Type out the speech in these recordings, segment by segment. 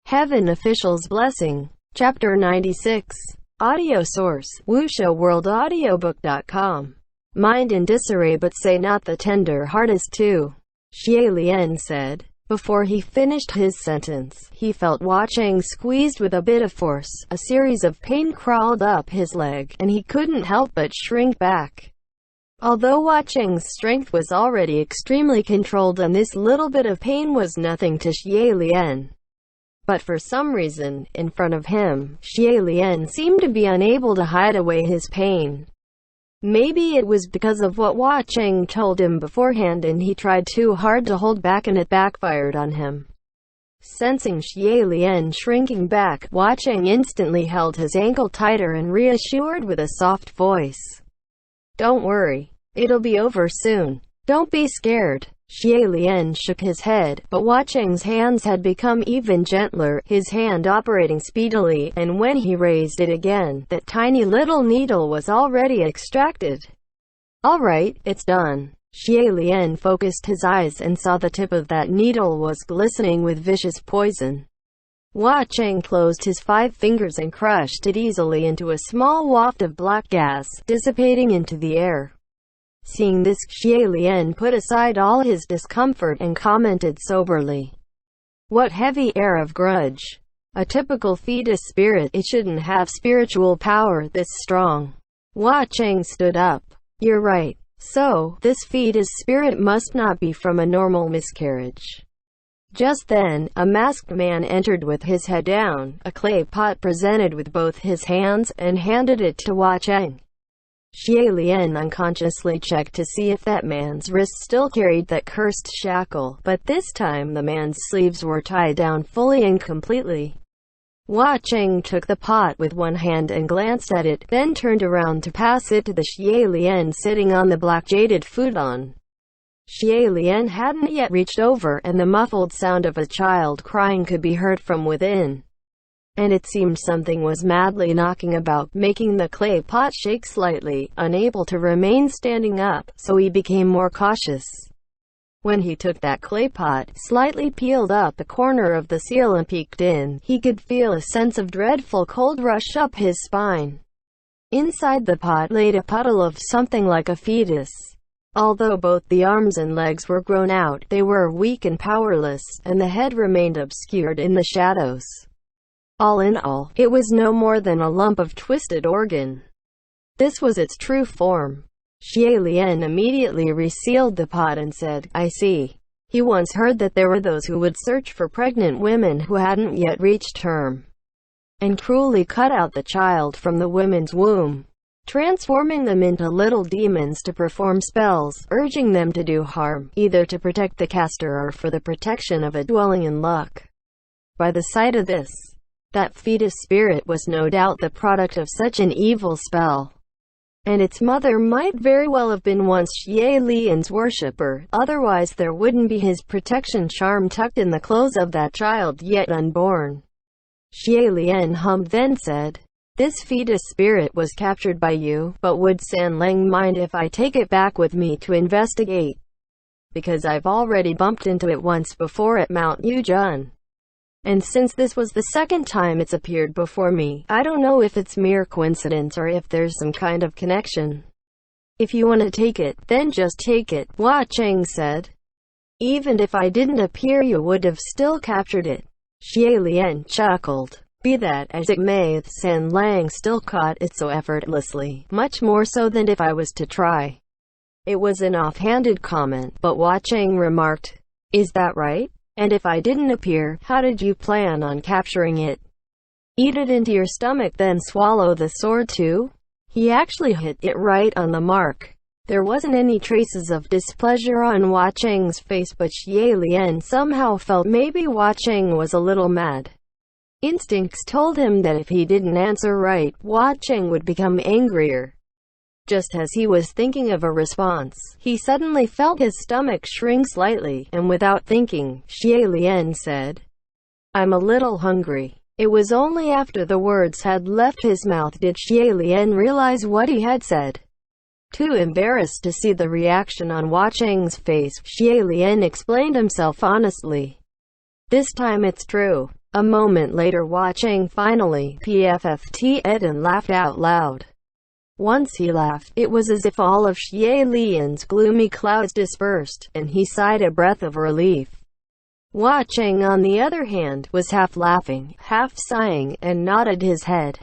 Heaven Official's Blessing. Chapter 96. Audio source: WuShouWorldAudiobook.com. Mind in disarray, but say not the tender heart is too. Xie Lian said. Before he finished his sentence, he felt Cheng squeezed with a bit of force. A series of pain crawled up his leg, and he couldn't help but shrink back. Although Cheng's strength was already extremely controlled, and this little bit of pain was nothing to Xie Lian. But for some reason, in front of him, Xie Lian seemed to be unable to hide away his pain. Maybe it was because of what Cheng told him beforehand, and he tried too hard to hold back and it backfired on him. Sensing Xie Lian shrinking back, Cheng instantly held his ankle tighter and reassured with a soft voice. "Don't worry. It'll be over soon. Don't be scared." Xie Lian shook his head, but Cheng's hands had become even gentler, his hand operating speedily, and when he raised it again, that tiny little needle was already extracted. "All right, it's done." Xie Lian focused his eyes and saw the tip of that needle was glistening with vicious poison. Cheng closed his 5 fingers and crushed it easily into a small waft of black gas, dissipating into the air. Seeing this, Xie Lian put aside all his discomfort and commented soberly. "What heavy air of grudge. A typical fetus spirit. It shouldn't have spiritual power this strong." Cheng stood up. "You're right. So, this fetus spirit must not be from a normal miscarriage." Just then, a masked man entered with his head down, a clay pot presented with both his hands, and handed it to Cheng. Xie Lian unconsciously checked to see if that man's wrist still carried that cursed shackle, but this time the man's sleeves were tied down fully and completely. Cheng took the pot with one hand and glanced at it, then turned around to pass it to the Xie Lian sitting on the black jaded futon. Xie Lian hadn't yet reached over, and the muffled sound of a child crying could be heard from within. And it seemed something was madly knocking about, making the clay pot shake slightly, unable to remain standing up, so he became more cautious. When he took that clay pot, slightly peeled up the corner of the seal and peeked in, he could feel a sense of dreadful cold rush up his spine. Inside the pot lay a puddle of something like a fetus. Although both the arms and legs were grown out, they were weak and powerless, and the head remained obscured in the shadows. All in all, it was no more than a lump of twisted organ. This was its true form. Xie Lian immediately resealed the pot and said, "I see." He once heard that there were those who would search for pregnant women who hadn't yet reached term, and cruelly cut out the child from the women's womb, transforming them into little demons to perform spells, urging them to do harm, either to protect the caster or for the protection of a dwelling in luck. By the sight of this, that fetus spirit was no doubt the product of such an evil spell. And its mother might very well have been once Xie Lian's worshipper, otherwise there wouldn't be his protection charm tucked in the clothes of that child yet unborn. Xie Lian hummed, then said, "This fetus spirit was captured by you, but would San Lang mind if I take it back with me to investigate? Because I've already bumped into it once before at Mount Yujun. And since this was the second time it's appeared before me, I don't know if it's mere coincidence or if there's some kind of connection. If you want to take it, then just take it," Cheng said. "Even if I didn't appear, you would have still captured it." Xie Lian chuckled. "Be that as it may, San Lang still caught it so effortlessly, much more so than if I was to try." It was an offhanded comment, but Cheng remarked, "Is that right? And if I didn't appear, how did you plan on capturing it? Eat it into your stomach, then swallow the sword too?" He actually hit it right on the mark. There wasn't any traces of displeasure on Cheng's face, but Xie Lian somehow felt maybe Cheng was a little mad. Instincts told him that if he didn't answer right, Cheng would become angrier. Just as he was thinking of a response, he suddenly felt his stomach shrink slightly, and without thinking, Xie Lian said, "I'm a little hungry." It was only after the words had left his mouth did Xie Lian realize what he had said. Too embarrassed to see the reaction on Cheng's face, Xie Lian explained himself honestly. "This time it's true. A moment later, watching finally PFFT'd and laughed out loud. Once he laughed, it was as if all of Xie Lian's gloomy clouds dispersed, and he sighed a breath of relief. Hua Cheng, on the other hand, was half laughing, half sighing, and nodded his head.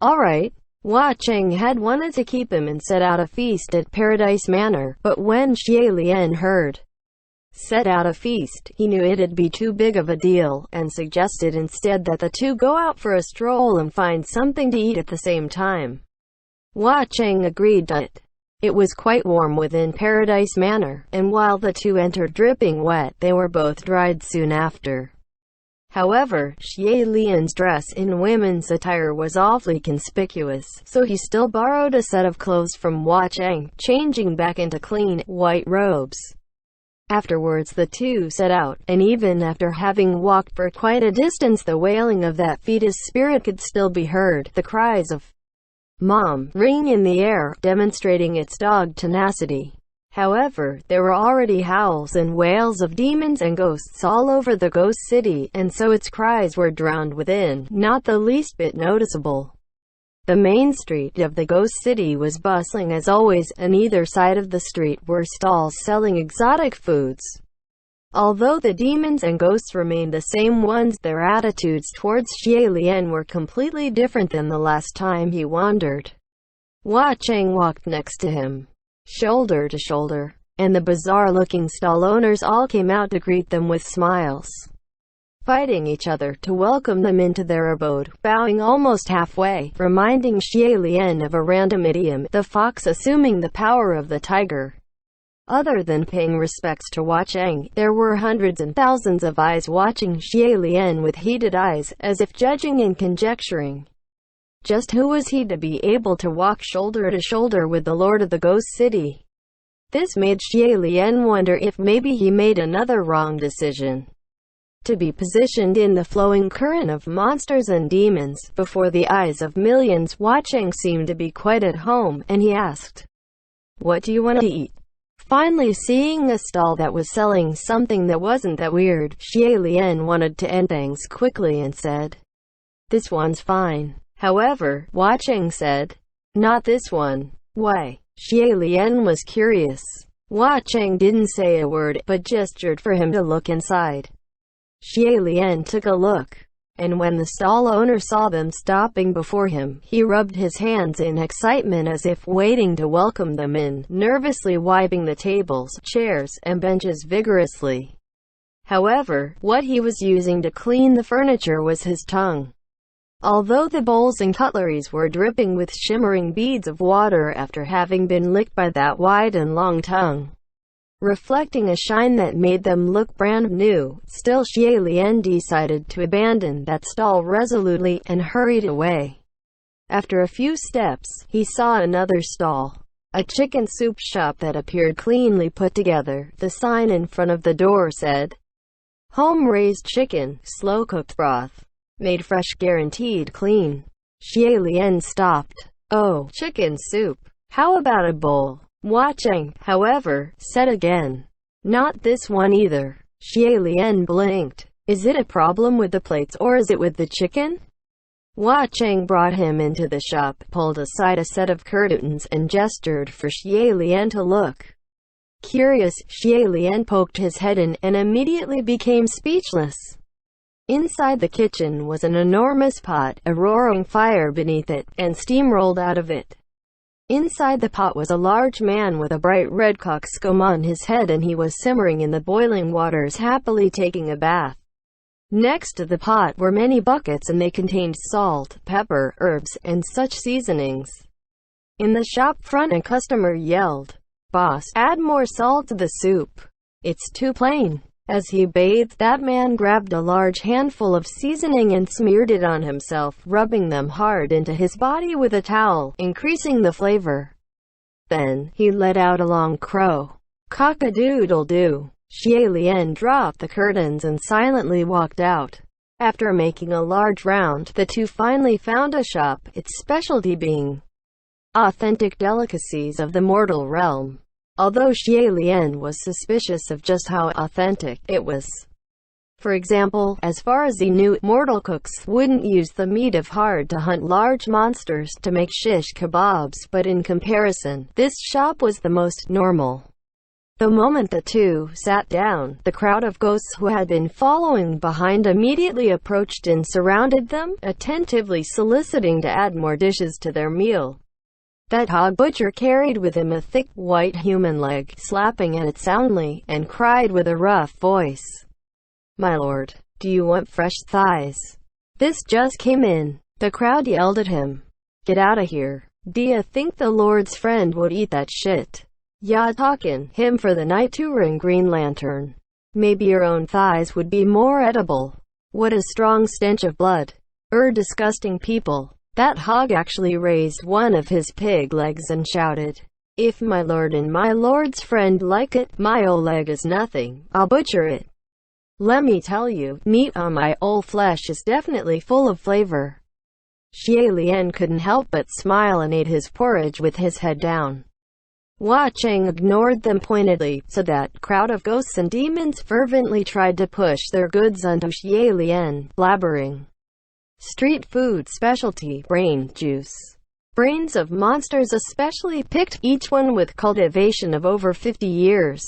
All right. Hua Cheng had wanted to keep him and set out a feast at Paradise Manor, but when Xie Lian heard set out a feast, he knew it'd be too big of a deal, and suggested instead that the two go out for a stroll and find something to eat at the same time. Hua Cheng agreed to it. It was quite warm within Paradise Manor, and while the two entered dripping wet, they were both dried soon after. However, Xie Lian's dress in women's attire was awfully conspicuous, so he still borrowed a set of clothes from Hua Cheng, changing back into clean, white robes. Afterwards the two set out, and even after having walked for quite a distance, the wailing of that fetus spirit could still be heard, the cries of "Mom" ringing in the air, demonstrating its dogged tenacity. However, there were already howls and wails of demons and ghosts all over the ghost city, and so its cries were drowned within, not the least bit noticeable. The main street of the ghost city was bustling as always, and either side of the street were stalls selling exotic foods. Although the demons and ghosts remained the same ones, their attitudes towards Xie Lian were completely different than the last time he wandered. Hua Cheng walked next to him, shoulder to shoulder, and the bizarre-looking stall owners all came out to greet them with smiles, fighting each other to welcome them into their abode, bowing almost halfway, reminding Xie Lian of a random idiom, the fox assuming the power of the tiger. Other than paying respects to Hua Cheng, there were hundreds and thousands of eyes watching Xie Lian with heated eyes, as if judging and conjecturing just who was he to be able to walk shoulder to shoulder with the Lord of the Ghost City. This made Xie Lian wonder if maybe he made another wrong decision. To be positioned in the flowing current of monsters and demons, before the eyes of millions, Hua Cheng seemed to be quite at home, and he asked, "What do you want to eat?" Finally seeing a stall that was selling something that wasn't that weird, Xie Lian wanted to end things quickly and said, "This one's fine." However, Hua Cheng said, "Not this one." "Why?" Xie Lian was curious. Hua Cheng didn't say a word, but gestured for him to look inside. Xie Lian took a look, and when the stall owner saw them stopping before him, he rubbed his hands in excitement as if waiting to welcome them in, nervously wiping the tables, chairs, and benches vigorously. However, what he was using to clean the furniture was his tongue. Although the bowls and cutleries were dripping with shimmering beads of water after having been licked by that wide and long tongue, reflecting a shine that made them look brand new, still Xie Lian decided to abandon that stall resolutely, and hurried away. After a few steps, he saw another stall, a chicken soup shop that appeared cleanly put together. The sign in front of the door said, "Home-raised chicken, slow-cooked broth, made fresh, guaranteed clean." Xie Lian stopped. "Oh, chicken soup. How about a bowl?" Hua Cheng, however, said again, "Not this one either." Xie Lian blinked. "Is it a problem with the plates, or is it with the chicken?" Hua Cheng brought him into the shop, pulled aside a set of curtains, and gestured for Xie Lian to look. Curious, Xie Lian poked his head in, and immediately became speechless. Inside the kitchen was an enormous pot, a roaring fire beneath it, and steam rolled out of it. Inside the pot was a large man with a bright red cockscomb on his head, and he was simmering in the boiling waters, happily taking a bath. Next to the pot were many buckets, and they contained salt, pepper, herbs, and such seasonings. In the shop front, a customer yelled, "Boss, add more salt to the soup. It's too plain." As he bathed, that man grabbed a large handful of seasoning and smeared it on himself, rubbing them hard into his body with a towel, increasing the flavor. Then, he let out a long crow. "Cock-a-doodle-doo." Xie Lian dropped the curtains and silently walked out. After making a large round, the two finally found a shop, its specialty being authentic delicacies of the mortal realm. Although Xie Lian was suspicious of just how authentic it was, For example, as far as he knew, mortal cooks wouldn't use the meat of hard-to-hunt large monsters to make shish kebabs, but in comparison, this shop was the most normal. The moment the two sat down, the crowd of ghosts who had been following behind immediately approached and surrounded them, attentively soliciting to add more dishes to their meal. That hog butcher carried with him a thick, white human leg, slapping at it soundly, and cried with a rough voice, "My lord, do you want fresh thighs? This just came in." The crowd yelled at him, "Get outta here. D'ya think the Lord's friend would eat that shit? Ya talkin' him for the night touring Green Lantern. Maybe your own thighs would be more edible. What a strong stench of blood. Disgusting people." That hog actually raised one of his pig legs and shouted, "If my lord and my lord's friend like it, my ol' leg is nothing, I'll butcher it. Let me tell you, meat on my ol' flesh is definitely full of flavor." Xie Lian couldn't help but smile and ate his porridge with his head down. Hua Cheng ignored them pointedly, so that crowd of ghosts and demons fervently tried to push their goods onto Xie Lian, blabbering, "Street food specialty, brain juice. Brains of monsters especially picked, each one with cultivation of over 50 years.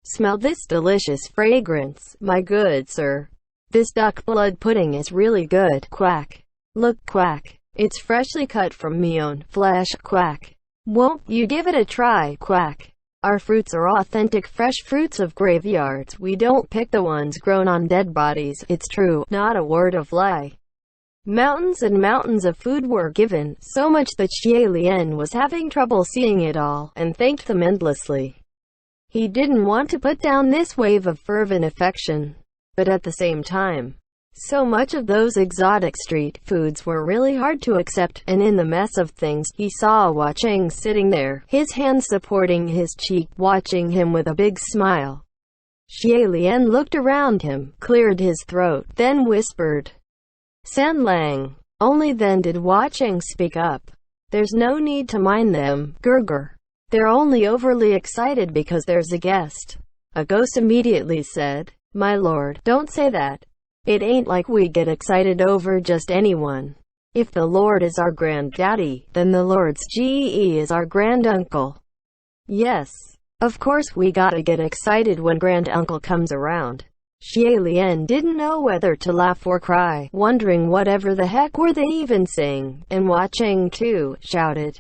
Smell this delicious fragrance, my good sir. This duck blood pudding is really good, quack. Look, quack. It's freshly cut from me own flesh, quack. Won't you give it a try, quack? Our fruits are authentic fresh fruits of graveyards. We don't pick the ones grown on dead bodies, it's true, not a word of lie." Mountains and mountains of food were given, so much that Xie Lian was having trouble seeing it all, and thanked them endlessly. He didn't want to put down this wave of fervent affection, but at the same time, so much of those exotic street foods were really hard to accept, and in the mess of things, he saw Hua Cheng sitting there, his hand supporting his cheek, watching him with a big smile. Xie Lian looked around him, cleared his throat, then whispered, "San Lang." Only then did Hua Cheng speak up. "There's no need to mind them, Gurgur. They're only overly excited because there's a guest." A ghost immediately said, "My lord, don't say that. It ain't like we get excited over just anyone. If the Lord is our granddaddy, then the Lord's GE is our granduncle. Yes, of course we gotta get excited when granduncle comes around." Xie Lian didn't know whether to laugh or cry, wondering whatever the heck were they even saying, and Hua Cheng too shouted,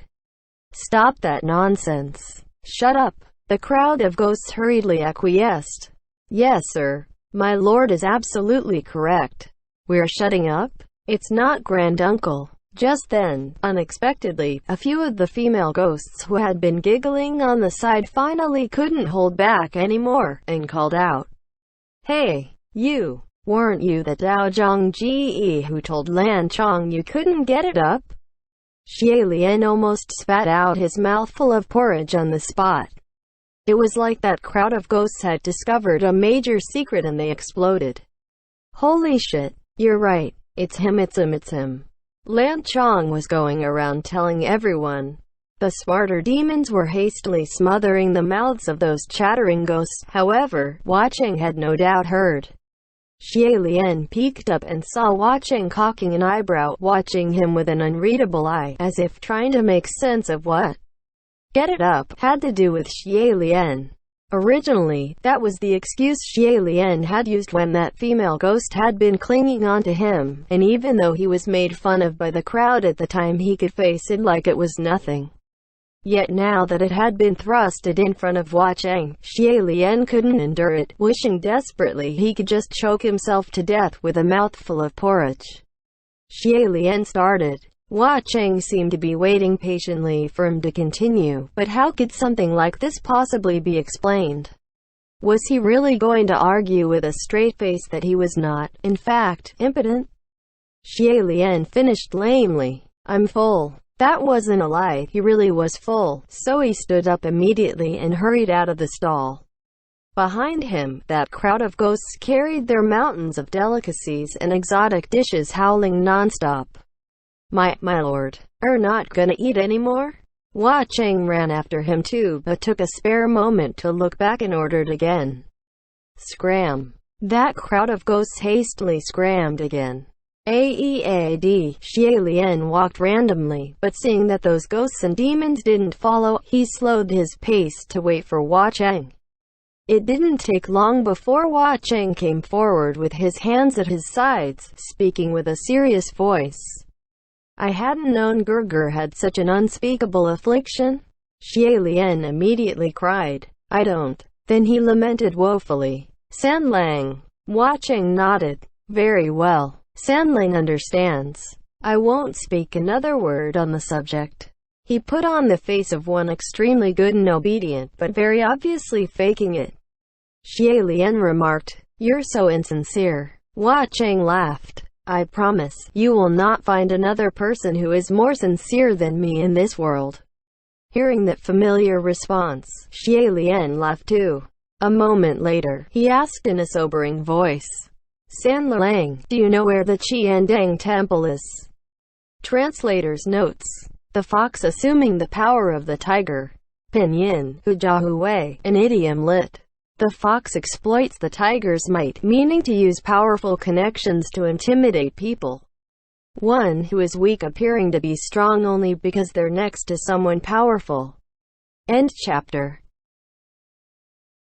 "Stop that nonsense. Shut up." The crowd of ghosts hurriedly acquiesced. "Yes sir, my lord is absolutely correct. We're shutting up. It's not granduncle." Just then, unexpectedly, a few of the female ghosts who had been giggling on the side finally couldn't hold back anymore, and called out, "Hey, you! Weren't you the Daozhong Ge who told Lan Chong you couldn't get it up?" Xie Lian almost spat out his mouthful of porridge on the spot. It was like that crowd of ghosts had discovered a major secret and they exploded. "Holy shit, you're right. It's him, it's him, it's him." Lan Chong was going around telling everyone. The smarter demons were hastily smothering the mouths of those chattering ghosts. However, Hua Cheng had no doubt heard. Xie Lian peeked up and saw Hua Cheng cocking an eyebrow, watching him with an unreadable eye, as if trying to make sense of what "get it up" had to do with Xie Lian. Originally, that was the excuse Xie Lian had used when that female ghost had been clinging on to him, and even though he was made fun of by the crowd at the time, he could face it like it was nothing. Yet now that it had been thrusted in front of Hua Cheng, Xie Lian couldn't endure it, wishing desperately he could just choke himself to death with a mouthful of porridge. Xie Lian started. Hua Cheng seemed to be waiting patiently for him to continue, but how could something like this possibly be explained? Was he really going to argue with a straight face that he was not, in fact, impotent? Xie Lian finished lamely. "I'm full." That wasn't a lie, he really was full, so he stood up immediately and hurried out of the stall. Behind him, that crowd of ghosts carried their mountains of delicacies and exotic dishes howling nonstop. My lord, not gonna eat anymore?" Hua Cheng ran after him too, but took a spare moment to look back and ordered again. "Scram. That crowd of ghosts hastily scrammed again. Aead, Xie Lian walked randomly, but seeing that those ghosts and demons didn't follow, he slowed his pace to wait for Hua Cheng. It didn't take long before Hua Cheng came forward with his hands at his sides, speaking with a serious voice. I hadn't known Gerger had such an unspeakable affliction. Xie Lian immediately cried. I don't. Then he lamented woefully. Sanlang. Hua Cheng nodded. Very well. Sanlang understands. I won't speak another word on the subject. He put on the face of one extremely good and obedient, but very obviously faking it. Xie Lian remarked, You're so insincere. Hua Cheng laughed. I promise, you will not find another person who is more sincere than me in this world. Hearing that familiar response, Xie Lian laughed too. A moment later, he asked in a sobering voice, Sanlang, do you know where the Qiandang temple is? Translator's notes. The fox assuming the power of the tiger. Pinyin, Hujiahui, an idiom lit. The fox exploits the tiger's might, meaning to use powerful connections to intimidate people. One who is weak appearing to be strong only because they're next to someone powerful. End chapter.